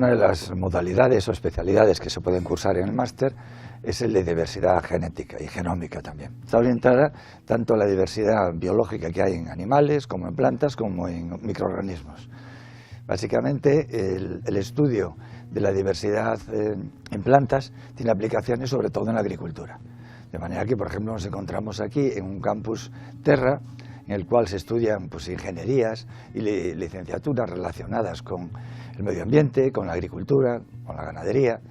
Una de las modalidades o especialidades que se pueden cursar en el máster es el de diversidad genética y genómica también. Está orientada tanto a la diversidad biológica que hay en animales, como en plantas, como en microorganismos. Básicamente, el estudio de la diversidad en plantas tiene aplicaciones sobre todo en la agricultura. De manera que, por ejemplo, nos encontramos aquí en un campus Terra, en el cual se estudian pues, ingenierías y licenciaturas relacionadas con el medio ambiente, con la agricultura, con la ganadería,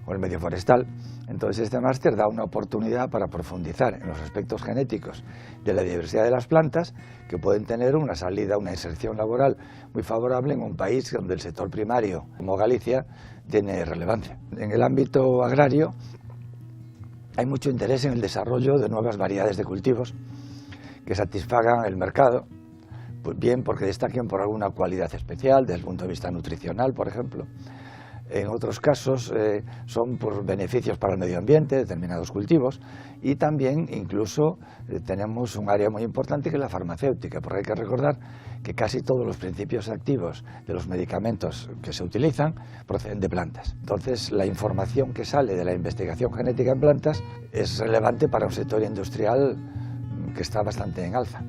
con el medio forestal. Entonces este máster da una oportunidad para profundizar en los aspectos genéticos de la diversidad de las plantas, que pueden tener una salida, una inserción laboral muy favorable en un país donde el sector primario, como Galicia, tiene relevancia. En el ámbito agrario hay mucho interés en el desarrollo de nuevas variedades de cultivos que satisfagan el mercado, pues bien porque destaquen por alguna cualidad especial desde el punto de vista nutricional, por ejemplo. En otros casos son por beneficios para el medio ambiente, determinados cultivos, y también incluso tenemos un área muy importante que es la farmacéutica, porque hay que recordar que casi todos los principios activos de los medicamentos que se utilizan proceden de plantas. Entonces la información que sale de la investigación genética en plantas es relevante para un sector industrial que está bastante en alza.